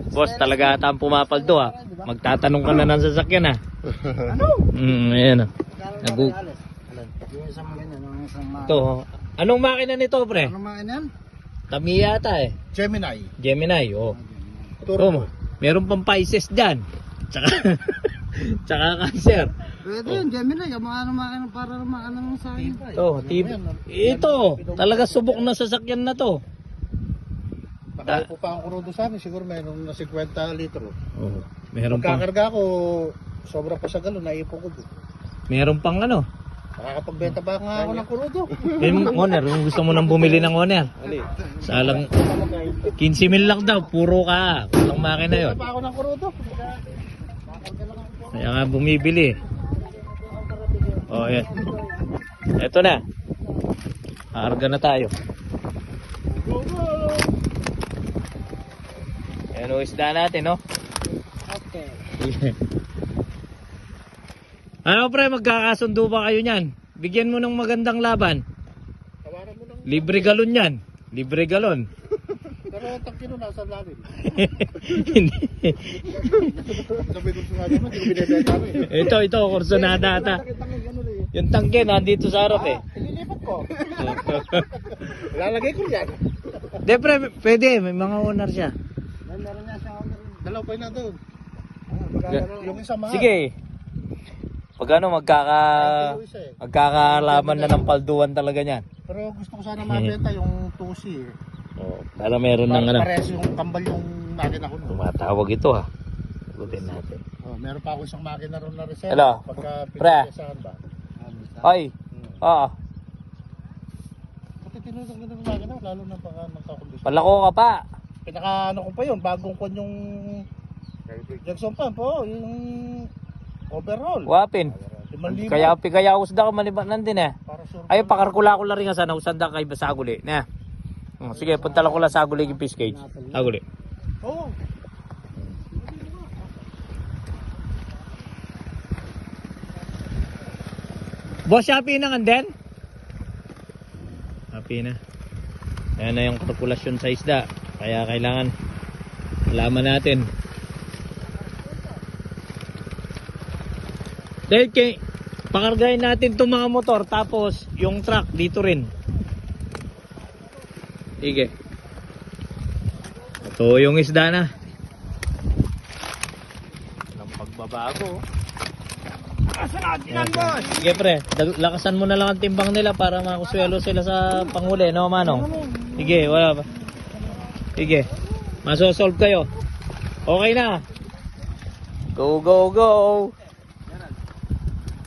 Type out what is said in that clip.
Boss, talaga ata ang pumapaldo ha. Magtatanong ka na ng sasakyan ha. Ano? Ayan ha. Yung isang ganyan, yung isang Ito, anong makina nito pre? Ano mga yan? Tamiya ata eh. Gemini. Gemini, oh. Turbo. Meron pang Pisces dyan. Tsaka, tsaka Cancer. Pwede yun, Gemini. Yung mga ano makina para makina ng sa akin. Ito, talaga subok na sasakyan na to. Nakaupo pa ang kurudo sa amin, siguro mayroong na 50 litro. Oh, meron pang Magkakarga ko, sobra pa sa galon, naipon ko doon. meron pang ano. Nakakapagbenta ba nga ako ng kurudo? Yung owner, kung gusto mo nang bumili ng owner. Sa lang 15,000 lang daw, puro ka. Walang makina 'yon. Pa ako ng kurudo. Kaya nga bumibili. Oh, yan. Ito na. Karga na tayo. Ayan o, isda natin, no? Okay. Ano pre, magkakasundo ba kayo niyan? Bigyan mo ng magandang laban. Tawaran mo ng... Libre galon yan. Libre galon. Pero ang tangkino nasa lalim. Hindi. Sabi ko sa akin, hindi ko binibenta mo eh. Ito, kursonada ata. Yung tangke, nandito sa harap eh. Ililipat ko. Lalagay ko yan. Hindi pre, pwede. May mga owner siya. Meron niya siya owner. Dalaw pa na doon. Yung isa mahal. Sige. Pag ano, magkakalaman na ng palduan talaga niyan. Pero gusto ko sana mabenta yung 2C eh. Oh, para meron ng ano. Pares yung kambal yung makina ko. Tumatawag ito ha. Sagutin natin. Oh, meron pa ako isang makina ron na reserve. Hello. Pagka Pre. pinasahan ba? Ay. Oo. Pati tinutong ng makina, lalo na pagka magkakondisyon. Palako ka pa. Pinaka ano ko pa yun, bagong kon yung Jackson pa po, yung overhaul. Wapin. 5,000. Kaya usda ka malibanan din eh. Para sure. Ay, pakarkula ko lang rin nga sana. Usanda kay Basaguli. Na. Sige, punta lang ko lang sa Aguli yung fish cage. Aguli. Oo. Boss, happy na nga din? Happy na. Ayan na yung kalkulasyon sa isda. Kaya kailangan alaman natin. Dahil pakargahin natin itong mga motor. Tapos yung truck dito rin. Sige. Ito yung isda na. Walang pagbabago. Sige pre, lakasan mo na lang ang timbang nila para makuswelo sila sa panghuli, no Manong? Sige, wala pa. Sige, masosolve kayo. Okay na. Go, go, go.